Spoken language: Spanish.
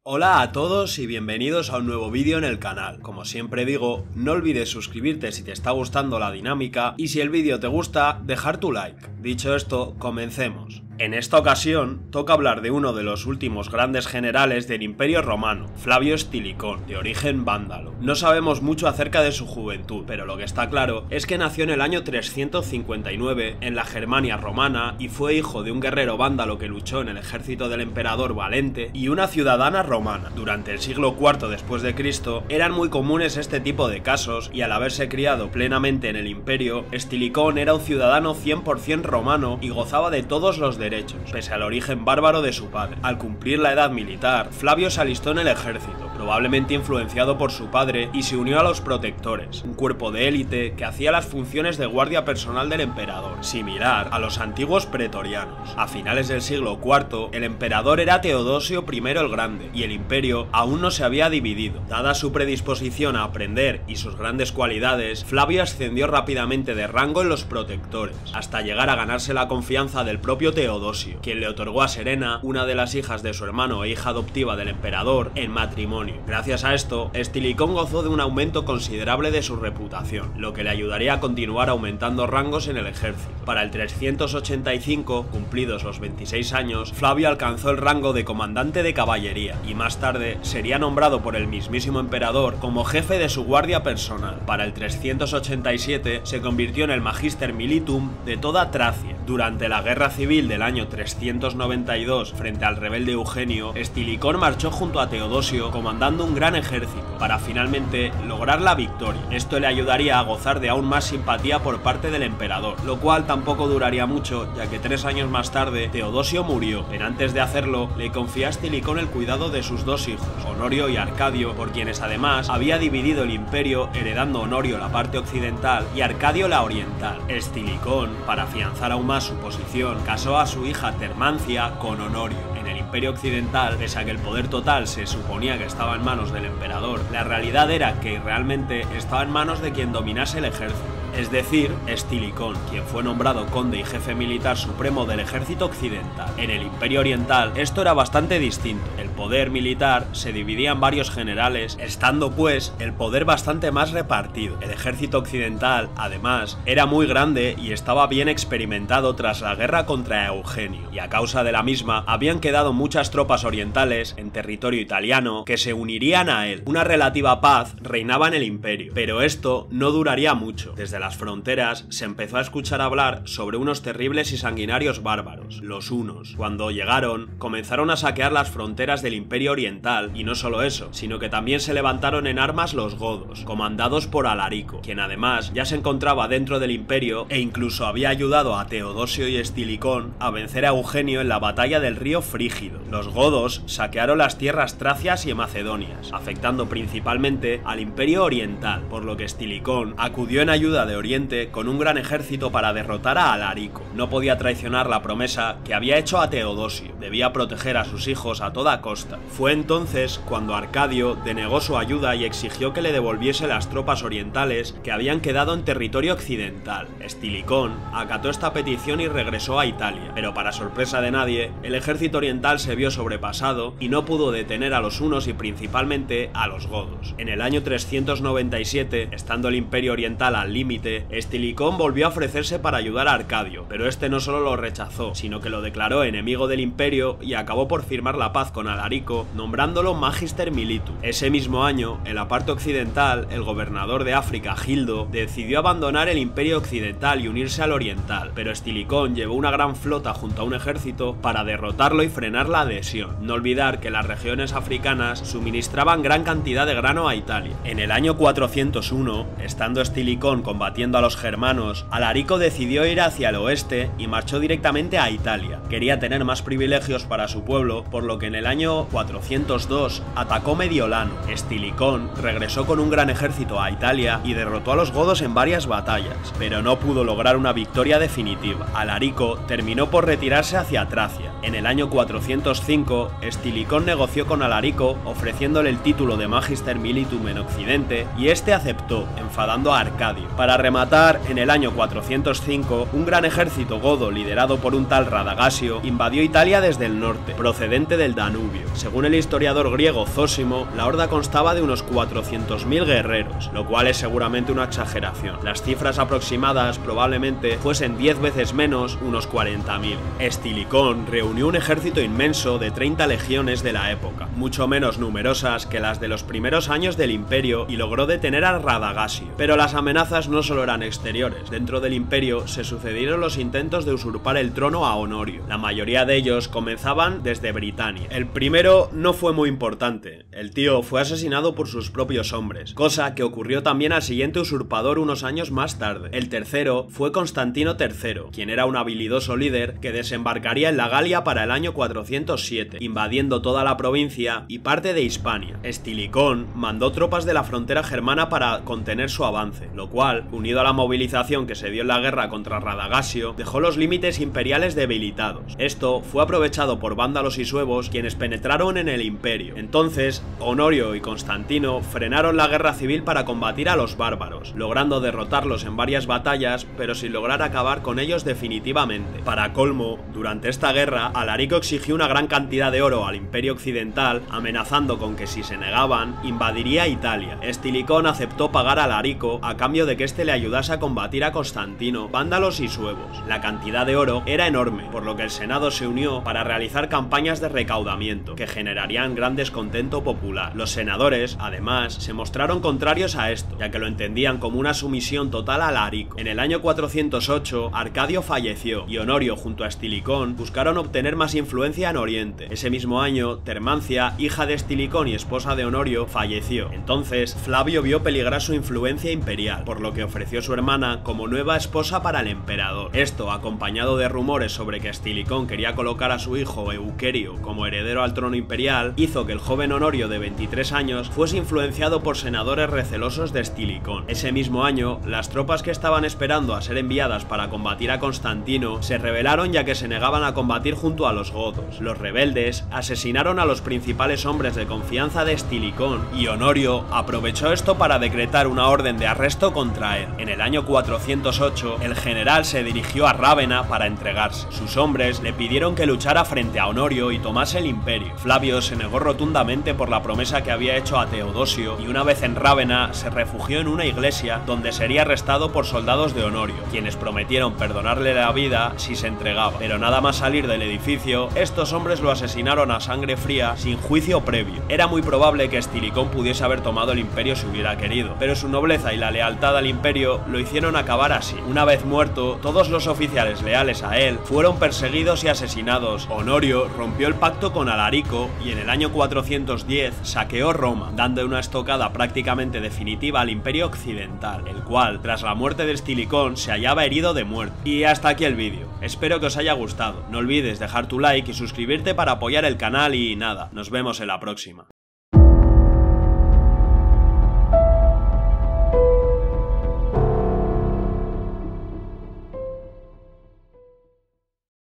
Hola a todos y bienvenidos a un nuevo vídeo en el canal. Como siempre digo, no olvides suscribirte si te está gustando la dinámica y si el vídeo te gusta, dejar tu like. Dicho esto, comencemos. En esta ocasión, toca hablar de uno de los últimos grandes generales del Imperio Romano, Flavio Estilicón, de origen vándalo. No sabemos mucho acerca de su juventud, pero lo que está claro es que nació en el año 359 en la Germania romana y fue hijo de un guerrero vándalo que luchó en el ejército del emperador Valente y una ciudadana romana. Durante el siglo IV después de Cristo eran muy comunes este tipo de casos y al haberse criado plenamente en el imperio, Estilicón era un ciudadano 100% romano y gozaba de todos los derechos, pese al origen bárbaro de su padre. Al cumplir la edad militar, Flavio se alistó en el ejército, probablemente influenciado por su padre, y se unió a los protectores, un cuerpo de élite que hacía las funciones de guardia personal del emperador, similar a los antiguos pretorianos. A finales del siglo IV, el emperador era Teodosio I el Grande, y el imperio aún no se había dividido. Dada su predisposición a aprender y sus grandes cualidades, Flavio ascendió rápidamente de rango en los protectores, hasta llegar a ganarse la confianza del propio Teodosio, quien le otorgó a Serena, una de las hijas de su hermano e hija adoptiva del emperador, en matrimonio. Gracias a esto, Estilicón gozó de un aumento considerable de su reputación, lo que le ayudaría a continuar aumentando rangos en el ejército. Para el 385, cumplidos los 26 años, Flavio alcanzó el rango de comandante de caballería, y más tarde sería nombrado por el mismísimo emperador como jefe de su guardia personal. Para el 387 se convirtió en el Magister Militum de toda Tracia. Durante la guerra civil del año 392 frente al rebelde Eugenio, Estilicón marchó junto a Teodosio comandando un gran ejército para finalmente lograr la victoria. Esto le ayudaría a gozar de aún más simpatía por parte del emperador, lo cual tampoco duraría mucho, ya que 3 años más tarde Teodosio murió, pero antes de hacerlo le confió a Estilicón el cuidado de sus dos hijos, Honorio y Arcadio, por quienes además había dividido el imperio, heredando Honorio la parte occidental y Arcadio la oriental. Estilicón, para afianzar aún más su posición, casó a su hija Termancia con Honorio. En el imperio occidental, pese a que el poder total se suponía que estaba en manos del emperador, la realidad era que realmente estaba en manos de quien dominase el ejército, es decir, Estilicón, quien fue nombrado conde y jefe militar supremo del ejército occidental. En el imperio oriental esto era bastante distinto. El poder militar se dividía en varios generales, estando pues el poder bastante más repartido. El ejército occidental, además, era muy grande y estaba bien experimentado tras la guerra contra Eugenio, y a causa de la misma habían quedado muchas tropas orientales en territorio italiano que se unirían a él. Una relativa paz reinaba en el imperio, pero esto no duraría mucho. Desde las fronteras se empezó a escuchar hablar sobre unos terribles y sanguinarios bárbaros, los hunos. Cuando llegaron, comenzaron a saquear las fronteras del imperio oriental, y no solo eso, sino que también se levantaron en armas los godos, comandados por Alarico, quien además ya se encontraba dentro del imperio e incluso había ayudado a Teodosio y Estilicón a vencer a Eugenio en la batalla del río Frígido. Los godos saquearon las tierras tracias y macedonias, afectando principalmente al imperio oriental, por lo que Estilicón acudió en ayuda de Oriente con un gran ejército para derrotar a Alarico. No podía traicionar la promesa que había hecho a Teodosio, debía proteger a sus hijos a toda costa. Fue entonces cuando Arcadio denegó su ayuda y exigió que le devolviese las tropas orientales que habían quedado en territorio occidental. Estilicón acató esta petición y regresó a Italia, pero para sorpresa de nadie, el ejército oriental se vio sobrepasado y no pudo detener a los hunos y principalmente a los godos. En el año 397, estando el imperio oriental al límite, Estilicón volvió a ofrecerse para ayudar a Arcadio, pero este no solo lo rechazó, sino que lo declaró enemigo del imperio y acabó por firmar la paz con Alarico, nombrándolo Magister Militum. Ese mismo año, en la parte occidental, el gobernador de África, Gildo, decidió abandonar el imperio occidental y unirse al oriental, pero Estilicón llevó una gran flota junto a un ejército para derrotarlo y frenar la adhesión. No olvidar que las regiones africanas suministraban gran cantidad de grano a Italia. En el año 401, estando Estilicón combatiendo a los germanos, Alarico decidió ir hacia el oeste y marchó directamente a Italia. Quería tener más privilegios para su pueblo, por lo que en el año 402 atacó Mediolano. Estilicón regresó con un gran ejército a Italia y derrotó a los godos en varias batallas, pero no pudo lograr una victoria definitiva. Alarico terminó por retirarse hacia Tracia. En el año 405, Estilicón negoció con Alarico ofreciéndole el título de Magister Militum en Occidente y este aceptó, enfadando a Arcadio. Para rematar, en el año 405, un gran ejército godo liderado por un tal Radagasio invadió Italia desde el norte, procedente del Danubio. Según el historiador griego Zósimo, la horda constaba de unos 400.000 guerreros, lo cual es seguramente una exageración. Las cifras aproximadas probablemente fuesen 10 veces menos, unos 40.000. Estilicón reunió un ejército inmenso de 30 legiones de la época, mucho menos numerosas que las de los primeros años del imperio, y logró detener a Radagasio. Pero las amenazas no solo eran exteriores. Dentro del imperio se sucedieron los intentos de usurpar el trono a Honorio. La mayoría de ellos comenzaban desde Britania. El primero no fue muy importante. El tío fue asesinado por sus propios hombres, cosa que ocurrió también al siguiente usurpador unos años más tarde. El tercero fue Constantino III, quien era un habilidoso líder que desembarcaría en la Galia para el año 407, invadiendo toda la provincia y parte de Hispania. Estilicón mandó tropas de la frontera germana para contener su avance, lo cual, unido a la movilización que se dio en la guerra contra Radagasio, dejó los límites imperiales debilitados. Esto fue aprovechado por vándalos y suevos, quienes penetraron en el imperio. Entonces, Honorio y Constantino frenaron la guerra civil para combatir a los bárbaros, logrando derrotarlos en varias batallas, pero sin lograr acabar con ellos definitivamente. Para colmo, durante esta guerra, Alarico exigió una gran cantidad de oro al imperio occidental, amenazando con que si se negaban, invadiría Italia. Estilicón aceptó pagar a Alarico a cambio de que éste le ayudase a combatir a Constantino, vándalos y suevos. La cantidad de oro era enorme, por lo que el Senado se unió para realizar campañas de recaudamiento, que generarían gran descontento popular. Los senadores, además, se mostraron contrarios a esto, ya que lo entendían como una sumisión total a Alarico. En el año 408, Arcadio falleció, y Honorio junto a Estilicón buscaron obtener más influencia en Oriente. Ese mismo año, Termancia, hija de Estilicón y esposa de Honorio, falleció. Entonces, Flavio vio peligrar su influencia imperial, por lo que ofreció su hermana como nueva esposa para el emperador. Esto, acompañado de rumores sobre que Estilicón quería colocar a su hijo Euquerio como heredero al trono imperial, hizo que el joven Honorio de 23 años fuese influenciado por senadores recelosos de Estilicón. Ese mismo año, las tropas que estaban esperando a ser enviadas para combatir a Constantino se rebelaron, ya que se negaban a combatir junto a los godos. Los rebeldes asesinaron a los principales hombres de confianza de Estilicón, y Honorio aprovechó esto para decretar una orden de arresto contra él. En el año 408, el general se dirigió a Rávena para entregarse. Sus hombres le pidieron que luchara frente a Honorio y tomase el imperio. Flavio se negó rotundamente por la promesa que había hecho a Teodosio, y una vez en Rávena se refugió en una iglesia donde sería arrestado por soldados de Honorio, quienes prometieron perdonarle la vida si se entregaba. Pero nada más salir del edificio, estos hombres lo asesinaron a sangre fría sin juicio previo. Era muy probable que Estilicón pudiese haber tomado el imperio si hubiera querido, pero su nobleza y la lealtad al imperio lo hicieron acabar así. Una vez muerto, todos los oficiales leales a él fueron perseguidos y asesinados. Honorio rompió el pacto con Alarico y en el año 410 saqueó Roma, dando una estocada prácticamente definitiva al imperio occidental, el cual, tras la muerte de Estilicón, se hallaba herido de muerte. Y hasta aquí el vídeo. Espero que os haya gustado. No olvides dejar tu like y suscribirte para apoyar el canal y nada, nos vemos en la próxima.